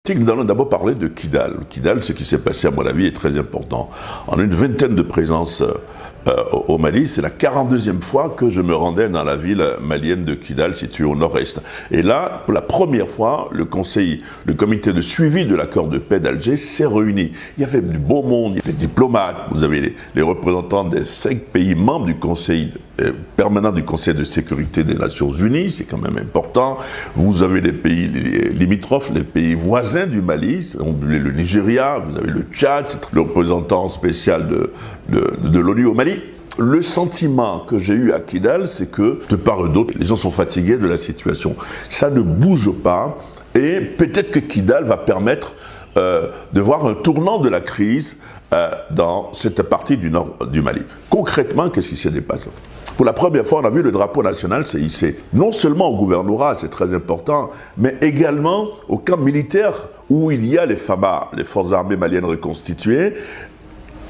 Nous allons d'abord parler de Kidal. Kidal, ce qui s'est passé à mon avis est très important. En une vingtaine de présences au Mali, c'est la 42e fois que je me rendais dans la ville malienne de Kidal, située au nord-est. Et là, pour la première fois, le comité de suivi de l'accord de paix d'Alger s'est réuni. Il y avait du beau monde, il y avait des diplomates, vous avez les représentants des 5 pays membres du Conseil permanent du Conseil de sécurité des Nations Unies, c'est quand même important. Vous avez les pays limitrophes, les pays voisins du Mali, le Nigeria, vous avez le Tchad, c'est le représentant spécial de l'ONU au Mali. Le sentiment que j'ai eu à Kidal, c'est que, de part et d'autre, les gens sont fatigués de la situation. Ça ne bouge pas, et peut-être que Kidal va permettre de voir un tournant de la crise dans cette partie du nord du Mali. Concrètement, qu'est-ce qui se dépasse? Pour la première fois, on a vu le drapeau national se hisser, non seulement au gouvernorat, c'est très important, mais également au camp militaire où il y a les FAMA, les forces armées maliennes reconstituées.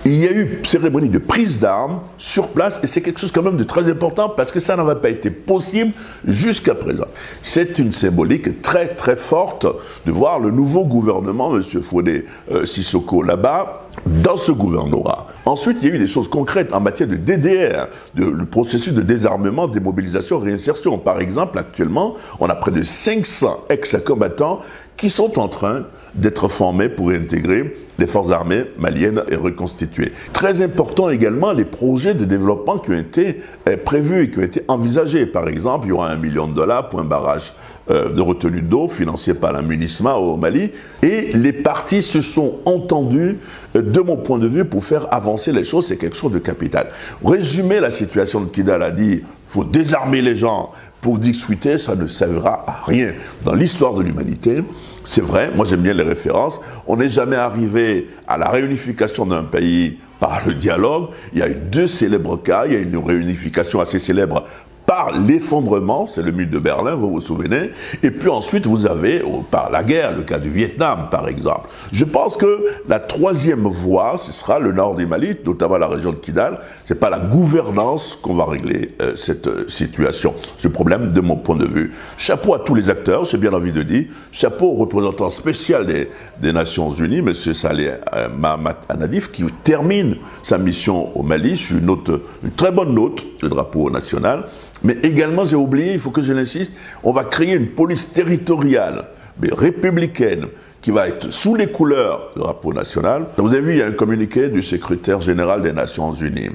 Il y a eu une cérémonie de prise d'armes sur place et c'est quelque chose quand même de très important parce que ça n'avait pas été possible jusqu'à présent. C'est une symbolique très très forte de voir le nouveau gouvernement, M. Fodé Sissoko là-bas, dans ce gouvernorat. Ensuite, il y a eu des choses concrètes en matière de DDR, le processus de désarmement, démobilisation, réinsertion. Par exemple, actuellement, on a près de 500 ex-combattants qui sont en train d'être formés pour intégrer les forces armées maliennes et reconstituées. Très important également, les projets de développement qui ont été prévus et qui ont été envisagés. Par exemple, il y aura $1 million pour un barrage de retenue d'eau financé par la MINUSMA au Mali. Et les partis se sont entendus, de mon point de vue, pour faire avancer les choses. C'est quelque chose de capital. Résumer la situation de Kidal a dit, il faut désarmer les gens. Pour discuter, ça ne servira à rien. Dans l'histoire de l'humanité, c'est vrai, moi j'aime bien les références, on n'est jamais arrivé à la réunification d'un pays par le dialogue. Il y a eu 2 célèbres cas, il y a une réunification assez célèbre par l'effondrement, c'est le mur de Berlin, vous vous souvenez, et puis ensuite vous avez, par la guerre, le cas du Vietnam par exemple. Je pense que la 3e voie, ce sera le nord du Mali, notamment la région de Kidal. C'est pas la gouvernance qu'on va régler cette situation. Ce problème, de mon point de vue. Chapeau à tous les acteurs, j'ai bien envie de dire. Chapeau au représentant spécial des Nations Unies, M. Saleh Mahamat Anadif, qui termine sa mission au Mali sur une très bonne note, le drapeau national. Mais également, j'ai oublié, il faut que je l'insiste, on va créer une police territoriale, mais républicaine, qui va être sous les couleurs du drapeau national. Vous avez vu, il y a un communiqué du secrétaire général des Nations Unies,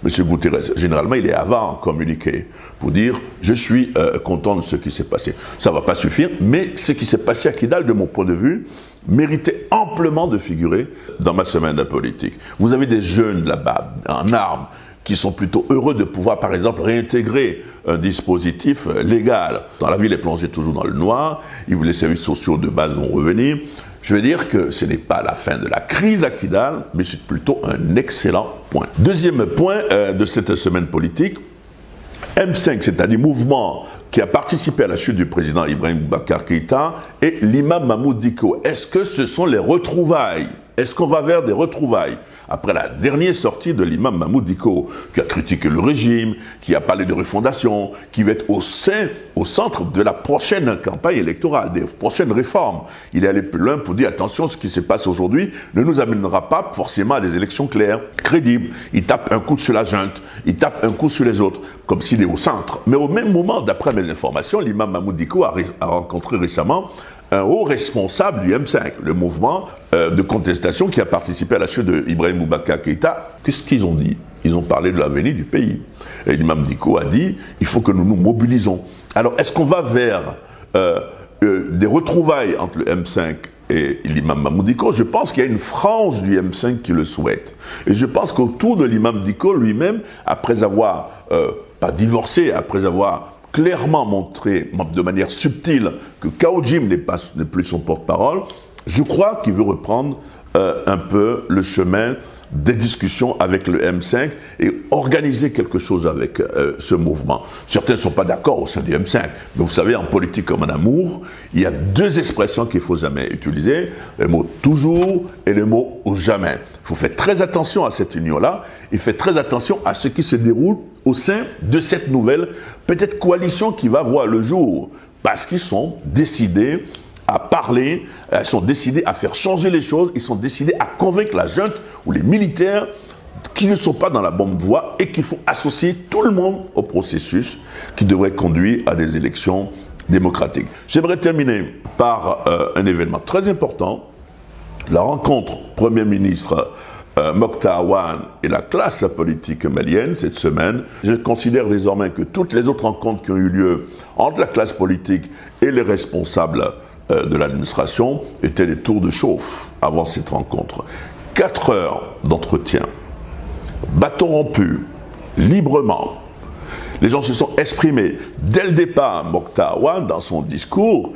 M. Guterres. Généralement, il est avant communiqué pour dire « je suis content de ce qui s'est passé ». Ça ne va pas suffire, mais ce qui s'est passé à Kidal, de mon point de vue, méritait amplement de figurer dans ma semaine de politique. Vous avez des jeunes là-bas, en armes, qui sont plutôt heureux de pouvoir, par exemple, réintégrer un dispositif légal. Dans la ville est plongée toujours dans le noir, les services sociaux de base vont revenir. Je veux dire que ce n'est pas la fin de la crise à Kidal, mais c'est plutôt un excellent point. Deuxième point de cette semaine politique, M5, c'est-à-dire mouvement qui a participé à la chute du président Ibrahim Boubacar Keïta, et l'imam Mahmoud Dicko. Est-ce que ce sont les retrouvailles? Est-ce qu'on va vers des retrouvailles? Après la dernière sortie de l'imam Mahmoud Dicko, qui a critiqué le régime, qui a parlé de refondation, qui va être au centre de la prochaine campagne électorale, des prochaines réformes. Il est allé plus loin pour dire, attention, ce qui se passe aujourd'hui ne nous amènera pas forcément à des élections claires, crédibles. Il tape un coup sur la junte, il tape un coup sur les autres, comme s'il est au centre. Mais au même moment, d'après mes informations, l'imam Mahmoud Dicko a rencontré récemment un haut responsable du M5, le mouvement de contestation qui a participé à la chute d'Ibrahim Boubacar Keïta. Qu'est-ce qu'ils ont dit? Ils ont parlé de l'avenir du pays. Et l'imam Dicko a dit, il faut que nous nous mobilisons. Alors, est-ce qu'on va vers des retrouvailles entre le M5 et l'imam Mahmoud Dicko? Je pense qu'il y a une frange du M5 qui le souhaite. Et je pense qu'autour de l'imam Dicko lui-même, après avoir, pas divorcé, après avoir clairement montré de manière subtile que Kao Jim n'est plus son porte-parole, je crois qu'il veut reprendre un peu le chemin des discussions avec le M5 et organiser quelque chose avec ce mouvement. Certains ne sont pas d'accord au sein du M5, mais vous savez, en politique comme en amour, il y a 2 expressions qu'il ne faut jamais utiliser, le mot « toujours » et le mot « jamais ». Il faut faire très attention à cette union-là et faire très attention à ce qui se déroule au sein de cette nouvelle, peut-être coalition qui va voir le jour, parce qu'ils sont décidés à parler, ils sont décidés à faire changer les choses, ils sont décidés à convaincre la junte ou les militaires qui ne sont pas dans la bonne voie et qu'il faut associer tout le monde au processus qui devrait conduire à des élections démocratiques. J'aimerais terminer par un événement très important, la rencontre Premier ministre Mokhtar Awane et la classe politique malienne cette semaine. Je considère désormais que toutes les autres rencontres qui ont eu lieu entre la classe politique et les responsables de l'administration étaient des tours de chauffe avant cette rencontre. 4 heures d'entretien, bâton rompu, librement. Les gens se sont exprimés. Dès le départ, Mokhtar Awane, dans son discours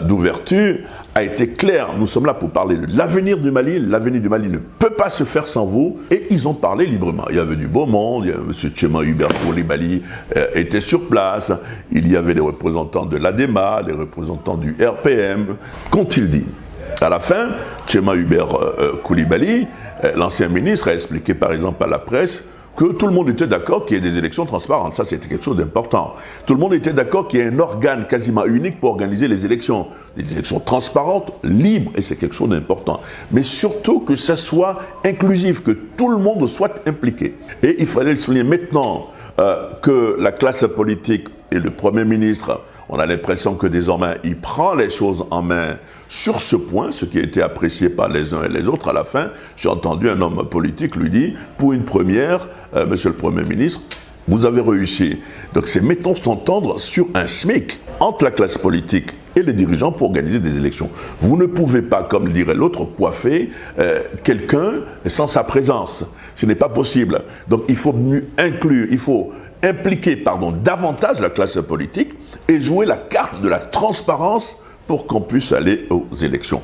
d'ouverture, a été clair. Nous sommes là pour parler de l'avenir du Mali. L'avenir du Mali ne peut pas se faire sans vous. Et ils ont parlé librement. Il y avait du beau monde. M. Tchema Hubert Coulibaly était sur place. Il y avait des représentants de l'ADEMA, des représentants du RPM. Qu'ont-ils dit ? À la fin, Tchema Hubert Coulibaly, l'ancien ministre, a expliqué par exemple à la presse que tout le monde était d'accord qu'il y ait des élections transparentes. Ça, c'était quelque chose d'important. Tout le monde était d'accord qu'il y ait un organe quasiment unique pour organiser les élections. Des élections transparentes, libres, et c'est quelque chose d'important. Mais surtout que ça soit inclusif, que tout le monde soit impliqué. Et il fallait le souligner maintenant que la classe politique et le Premier ministre, on a l'impression que désormais, il prend les choses en main sur ce point, ce qui a été apprécié par les uns et les autres. À la fin, j'ai entendu un homme politique lui dire, pour une première, Monsieur le Premier ministre, vous avez réussi. Donc c'est mettons s'entendre sur un SMIC entre la classe politique et les dirigeants pour organiser des élections. Vous ne pouvez pas, comme le dirait l'autre, coiffer quelqu'un sans sa présence. Ce n'est pas possible. Donc il faut inclure, il faut impliquer davantage la classe politique et jouer la carte de la transparence pour qu'on puisse aller aux élections.